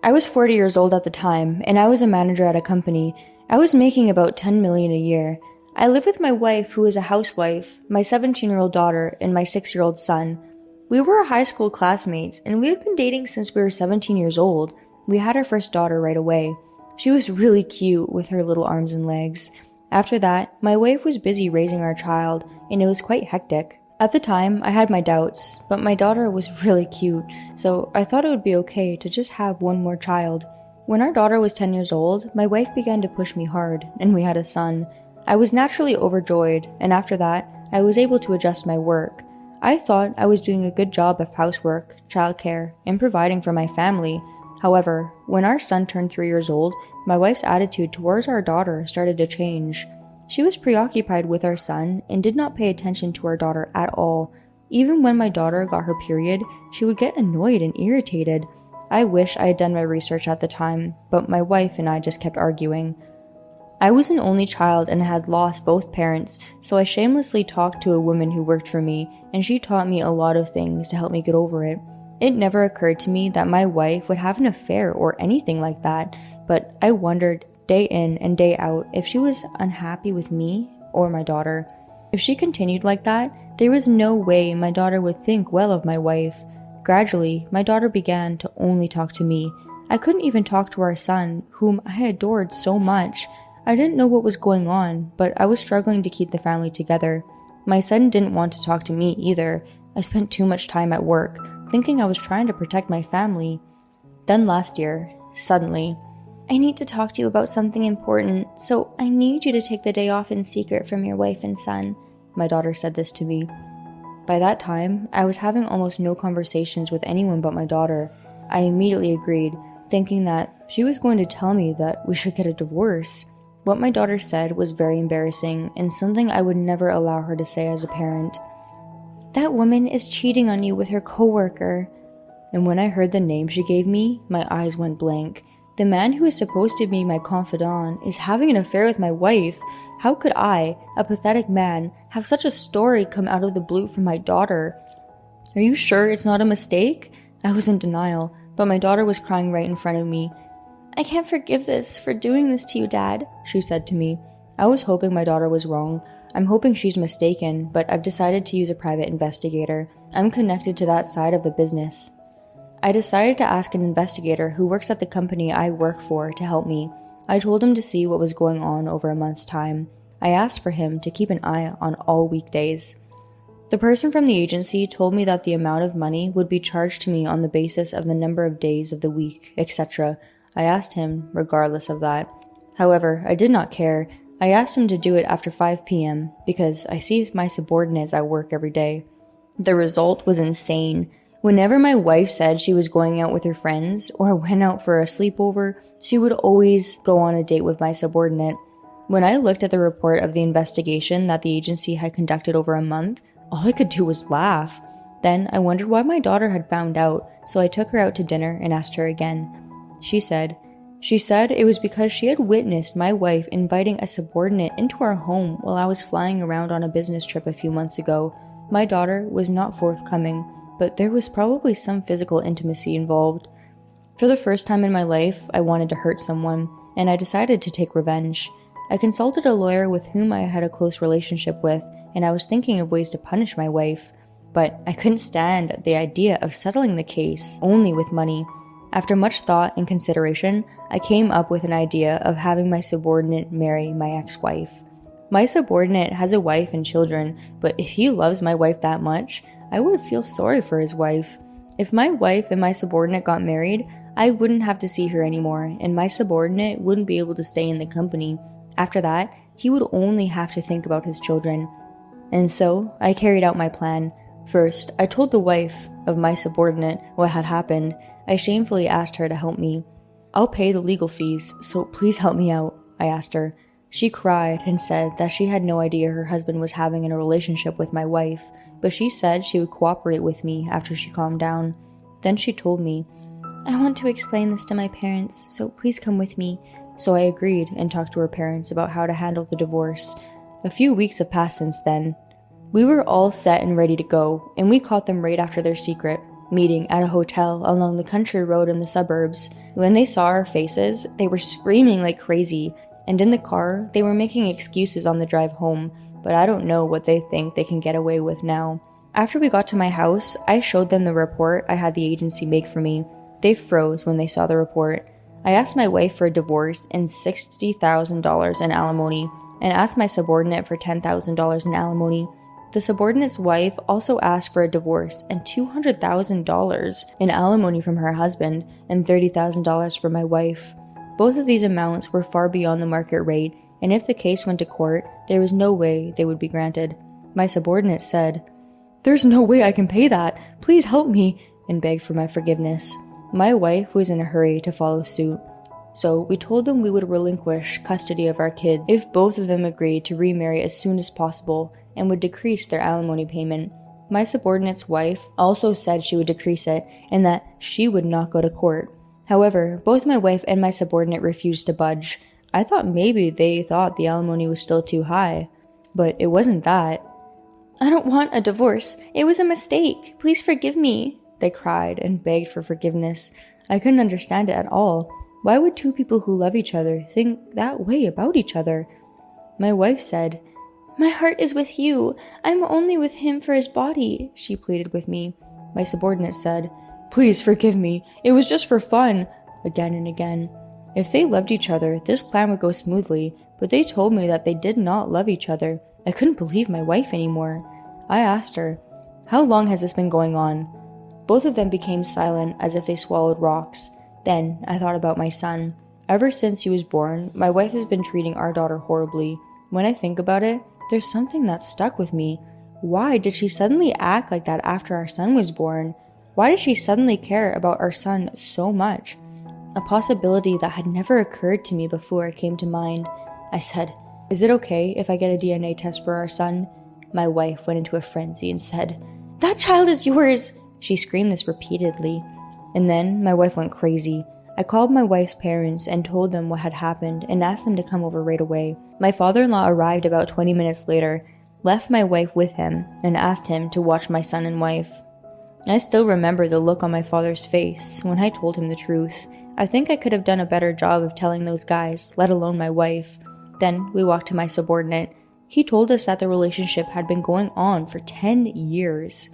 I was 40 years old at the time, and I was a manager at a company. I was making about $10 million a year. I lived with my wife, who is a housewife, my 17-year-old daughter, and my 6-year-old son. We were high school classmates, and we had been dating since we were 17 years old. We had our first daughter right away. She was really cute with her little arms and legs. After that, my wife was busy raising our child, and it was quite hectic. At the time, I had my doubts, but my daughter was really cute, so I thought it would be okay to just have one more child. When our daughter was 10 years old, my wife began to push me hard, and we had a son. I was naturally overjoyed, and after that, I was able to adjust my work. I thought I was doing a good job of housework, childcare, and providing for my family. However, when our son turned 3 years old, my wife's attitude towards our daughter started to change. She was preoccupied with our son and did not pay attention to our daughter at all. Even when my daughter got her period, she would get annoyed and irritated. I wish I had done my research at the time, but my wife and I just kept arguing. I was an only child and had lost both parents, so I shamelessly talked to a woman who worked for me, and she taught me a lot of things to help me get over it. It never occurred to me that my wife would have an affair or anything like that, but I wondered day in and day out if she was unhappy with me or my daughter. If she continued like that, there was no way my daughter would think well of my wife. Gradually, my daughter began to only talk to me. I couldn't even talk to our son, whom I adored so much. I didn't know what was going on, but I was struggling to keep the family together. My son didn't want to talk to me either. I spent too much time at work, thinking I was trying to protect my family. Then last year, suddenly, "I need to talk to you about something important, so I need you to take the day off in secret from your wife and son," my daughter said this to me. By that time, I was having almost no conversations with anyone but my daughter. I immediately agreed, thinking that she was going to tell me that we should get a divorce. What my daughter said was very embarrassing and something I would never allow her to say as a parent. "That woman is cheating on you with her coworker." And when I heard the name she gave me, my eyes went blank. The man who is supposed to be my confidant is having an affair with my wife. How could I, a pathetic man, have such a story come out of the blue from my daughter? "Are you sure it's not a mistake?" I was in denial, but my daughter was crying right in front of me. "I can't forgive this for doing this to you, Dad," she said to me. I was hoping my daughter was wrong. I'm hoping she's mistaken, but I've decided to use a private investigator. I'm connected to that side of the business. I decided to ask an investigator who works at the company I work for to help me. I told him to see what was going on over a month's time. I asked for him to keep an eye on all weekdays. The person from the agency told me that the amount of money would be charged to me on the basis of the number of days of the week, etc. I asked him regardless of that. However, I did not care. I asked him to do it after 5 p.m. because I see my subordinates at work every day. The result was insane. Whenever my wife said she was going out with her friends or went out for a sleepover, she would always go on a date with my subordinate. When I looked at the report of the investigation that the agency had conducted over a month, all I could do was laugh. Then I wondered why my daughter had found out, so I took her out to dinner and asked her again. She said it was because she had witnessed my wife inviting a subordinate into our home while I was flying around on a business trip a few months ago. My daughter was not forthcoming, but there was probably some physical intimacy involved. For the first time in my life, I wanted to hurt someone, and I decided to take revenge. I consulted a lawyer with whom I had a close relationship with, and I was thinking of ways to punish my wife. But I couldn't stand the idea of settling the case only with money. After much thought and consideration, I came up with an idea of having my subordinate marry my ex-wife. My subordinate has a wife and children, but if he loves my wife that much, I would feel sorry for his wife. If my wife and my subordinate got married, I wouldn't have to see her anymore, and my subordinate wouldn't be able to stay in the company. After that, he would only have to think about his children. And so, I carried out my plan. First, I told the wife of my subordinate what had happened. I shamefully asked her to help me. "I'll pay the legal fees, so please help me out," I asked her. She cried and said that she had no idea her husband was having a relationship with my wife, but she said she would cooperate with me after she calmed down. Then she told me, "I want to explain this to my parents, so please come with me." So I agreed and talked to her parents about how to handle the divorce. A few weeks have passed since then. We were all set and ready to go, and we caught them right after their secret. meeting at a hotel along the country road in the suburbs. When they saw our faces, they were screaming like crazy, and in the car, they were making excuses on the drive home, but I don't know what they think they can get away with now. After we got to my house, I showed them the report I had the agency make for me. They froze when they saw the report. I asked my wife for a divorce and $60,000 in alimony, and asked my subordinate for $10,000 in alimony. The subordinate's wife also asked for a divorce and $200,000 in alimony from her husband and $30,000 from my wife. Both of these amounts were far beyond the market rate, and if the case went to court, there was no way they would be granted. My subordinate said, "There's no way I can pay that. Please help me," and begged for my forgiveness. My wife was in a hurry to follow suit. So we told them we would relinquish custody of our kids if both of them agreed to remarry as soon as possible and would decrease their alimony payment. My subordinate's wife also said she would decrease it and that she would not go to court. However, both my wife and my subordinate refused to budge. I thought maybe they thought the alimony was still too high, but it wasn't that. "I don't want a divorce. It was a mistake. Please forgive me," they cried and begged for forgiveness. I couldn't understand it at all. Why would two people who love each other think that way about each other? My wife said, "My heart is with you. I'm only with him for his body," she pleaded with me. My subordinate said, "Please forgive me. It was just for fun," again and again. If they loved each other, this plan would go smoothly, but they told me that they did not love each other. I couldn't believe my wife anymore. I asked her, "How long has this been going on?" Both of them became silent as if they swallowed rocks. Then I thought about my son. Ever since he was born, my wife has been treating our daughter horribly. When I think about it, there's something that stuck with me. Why did she suddenly act like that after our son was born? Why did she suddenly care about our son so much? A possibility that had never occurred to me before came to mind. I said, "Is it okay if I get a DNA test for our son?" My wife went into a frenzy and said, "That child is yours!" She screamed this repeatedly. And then my wife went crazy. I called my wife's parents and told them what had happened and asked them to come over right away. My father-in-law arrived about 20 minutes later, left my wife with him, and asked him to watch my son and wife. I still remember the look on my father's face when I told him the truth. I think I could have done a better job of telling those guys, let alone my wife. Then we walked to my subordinate. He told us that the relationship had been going on for 10 years.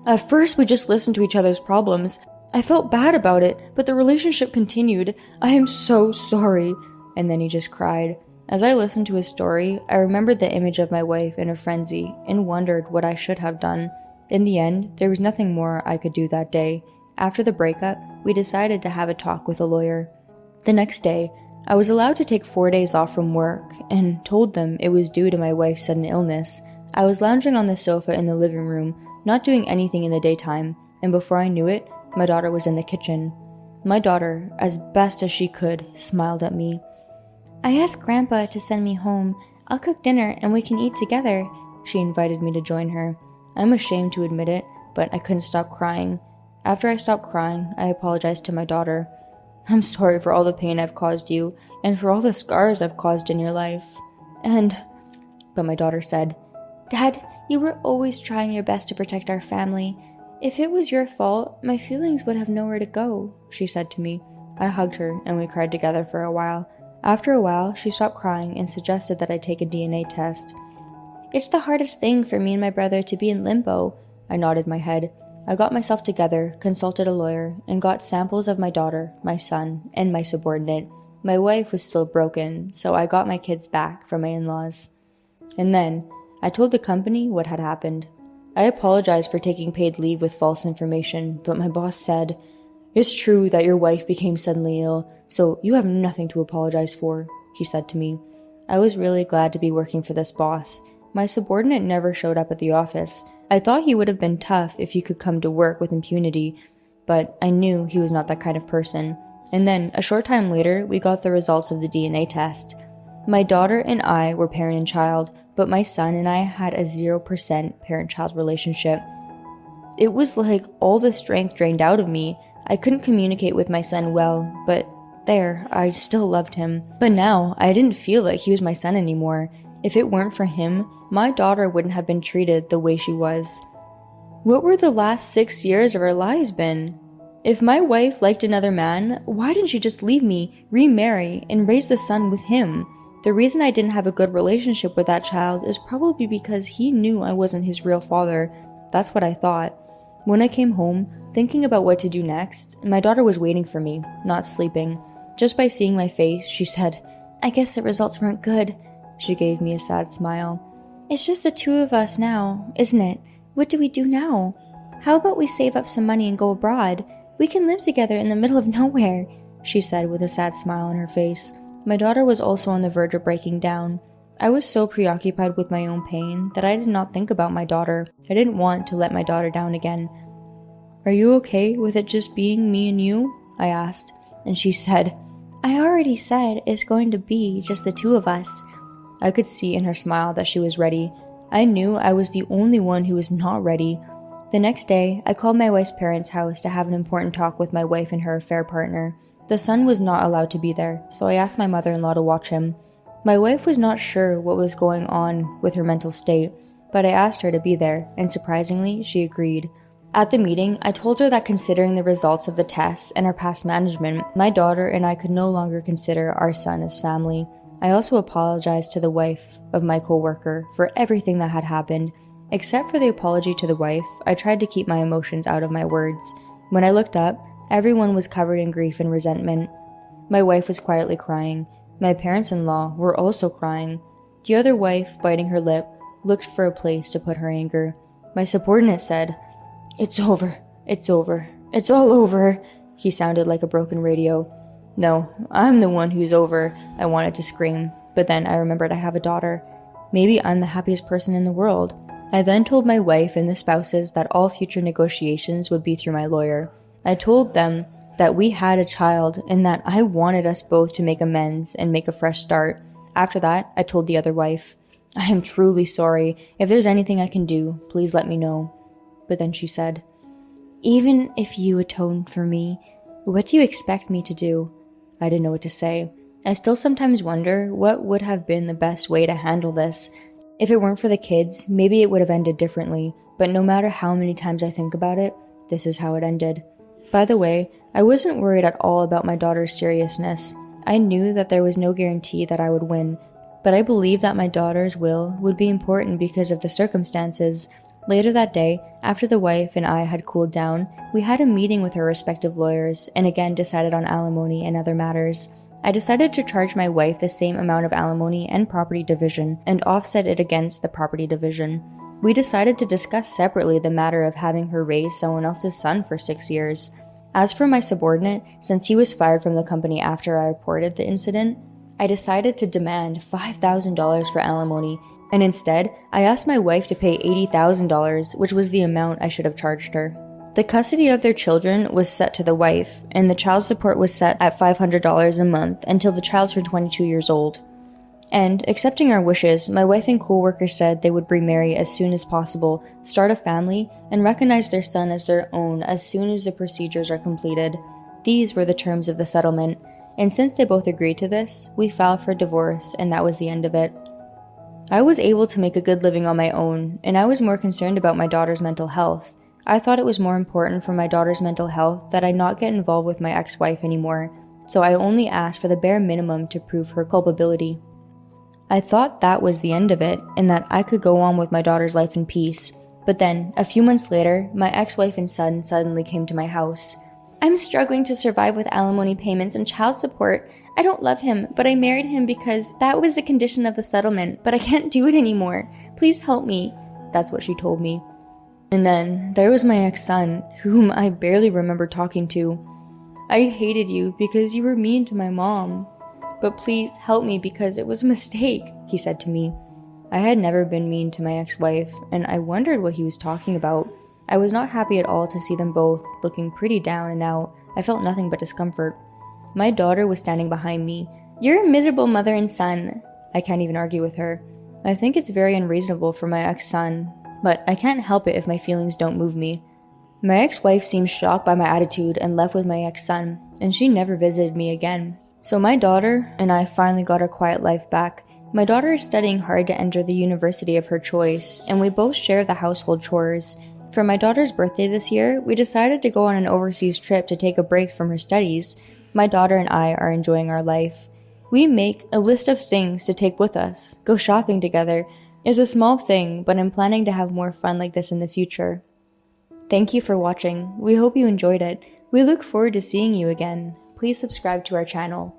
At first, we just listened to each other's problems. I felt bad about it, but the relationship continued. "I am so sorry." And then he just cried. As I listened to his story, I remembered the image of my wife in a frenzy and wondered what I should have done. In the end, there was nothing more I could do that day. After the breakup, we decided to have a talk with a lawyer. The next day, I was allowed to take 4 days off from work and told them it was due to my wife's sudden illness. I was lounging on the sofa in the living room, not doing anything in the daytime, and before I knew it, my daughter was in the kitchen. My daughter, as best as she could, smiled at me. "I asked Grandpa to send me home. I'll cook dinner and we can eat together." She invited me to join her. I'm ashamed to admit it, but I couldn't stop crying. After I stopped crying, I apologized to my daughter. "I'm sorry for all the pain I've caused you, and for all the scars I've caused in your life. But my daughter said, "Dad, you were always trying your best to protect our family. If it was your fault, my feelings would have nowhere to go," she said to me. I hugged her and we cried together for a while. After a while, she stopped crying and suggested that I take a DNA test. "It's the hardest thing for me and my brother to be in limbo." I nodded my head. I got myself together, consulted a lawyer, and got samples of my daughter, my son, and my subordinate. My wife was still broken, so I got my kids back from my in-laws. And then, I told the company what had happened. I apologized for taking paid leave with false information, but my boss said, "It's true that your wife became suddenly ill, so you have nothing to apologize for," he said to me. I was really glad to be working for this boss. My subordinate never showed up at the office. I thought he would have been tough if he could come to work with impunity, but I knew he was not that kind of person. And then, a short time later, we got the results of the DNA test. My daughter and I were parent and child, but my son and I had a 0% parent-child relationship. It was like all the strength drained out of me. I couldn't communicate with my son well, but there, I still loved him. But now, I didn't feel like he was my son anymore. If it weren't for him, my daughter wouldn't have been treated the way she was. What were the last 6 years of our lives been? If my wife liked another man, why didn't she just leave me, remarry, and raise the son with him? The reason I didn't have a good relationship with that child is probably because he knew I wasn't his real father. That's what I thought. When I came home, thinking about what to do next, my daughter was waiting for me, not sleeping. Just by seeing my face, she said, "I guess the results weren't good." She gave me a sad smile. "It's just the two of us now, isn't it? What do we do now? How about we save up some money and go abroad? We can live together in the middle of nowhere," she said with a sad smile on her face. My daughter was also on the verge of breaking down. I was so preoccupied with my own pain that I did not think about my daughter. I didn't want to let my daughter down again. "Are you okay with it just being me and you?" I asked, and she said, "I already said it's going to be just the two of us." I could see in her smile that she was ready. I knew I was the only one who was not ready. The next day, I called my wife's parents' house to have an important talk with my wife and her affair partner. The son was not allowed to be there, so I asked my mother-in-law to watch him. My wife was not sure what was going on with her mental state, but I asked her to be there, and surprisingly, she agreed. At the meeting, I told her that considering the results of the tests and our past management, my daughter and I could no longer consider our son as family. I also apologized to the wife of my co-worker for everything that had happened. Except for the apology to the wife, I tried to keep my emotions out of my words. When I looked up, everyone was covered in grief and resentment. My wife was quietly crying. My parents-in-law were also crying. The other wife, biting her lip, looked for a place to put her anger. My subordinate said, "It's over. It's over. It's all over." He sounded like a broken radio. "No, I'm the one who's over," I wanted to scream, but then I remembered I have a daughter. Maybe I'm the happiest person in the world. I then told my wife and the spouses that all future negotiations would be through my lawyer. I told them that we had a child and that I wanted us both to make amends and make a fresh start. After that, I told the other wife, "I am truly sorry. If there's anything I can do, please let me know." But then she said, "Even if you atoned for me, what do you expect me to do?" I didn't know what to say. I still sometimes wonder what would have been the best way to handle this. If it weren't for the kids, maybe it would have ended differently, but no matter how many times I think about it, this is how it ended. By the way, I wasn't worried at all about my daughter's seriousness. I knew that there was no guarantee that I would win, but I believed that my daughter's will would be important because of the circumstances. Later that day, after the wife and I had cooled down, we had a meeting with our respective lawyers and again decided on alimony and other matters. I decided to charge my wife the same amount of alimony and property division and offset it against the property division. We decided to discuss separately the matter of having her raise someone else's son for 6 years. As for my subordinate, since he was fired from the company after I reported the incident, I decided to demand $5,000 for alimony, and instead, I asked my wife to pay $80,000, which was the amount I should have charged her. The custody of their children was set to the wife, and the child support was set at $500 a month until the child turned 22 years old. And, accepting our wishes, my wife and co-workers said they would remarry as soon as possible, start a family, and recognize their son as their own as soon as the procedures are completed. These were the terms of the settlement, and since they both agreed to this, we filed for divorce, and that was the end of it. I was able to make a good living on my own, and I was more concerned about my daughter's mental health. I thought it was more important for my daughter's mental health that I not get involved with my ex-wife anymore, so I only asked for the bare minimum to prove her culpability. I thought that was the end of it, and that I could go on with my daughter's life in peace. But then, a few months later, my ex-wife and son suddenly came to my house. "I'm struggling to survive with alimony payments and child support. I don't love him, but I married him because that was the condition of the settlement, but I can't do it anymore. Please help me." That's what she told me. And then, there was my ex-son, whom I barely remember talking to. "I hated you because you were mean to my mom. But please help me because it was a mistake," he said to me. I had never been mean to my ex-wife, and I wondered what he was talking about. I was not happy at all to see them both looking pretty down and out. I felt nothing but discomfort. My daughter was standing behind me. "You're a miserable mother and son." I can't even argue with her. I think it's very unreasonable for my ex-son, but I can't help it if my feelings don't move me. My ex-wife seemed shocked by my attitude and left with my ex-son, and she never visited me again. So my daughter and I finally got our quiet life back. My daughter is studying hard to enter the university of her choice, and we both share the household chores. For my daughter's birthday this year, we decided to go on an overseas trip to take a break from her studies. My daughter and I are enjoying our life. We make a list of things to take with us. Go shopping together. It's a small thing, but I'm planning to have more fun like this in the future. Thank you for watching. We hope you enjoyed it. We look forward to seeing you again. Please subscribe to our channel.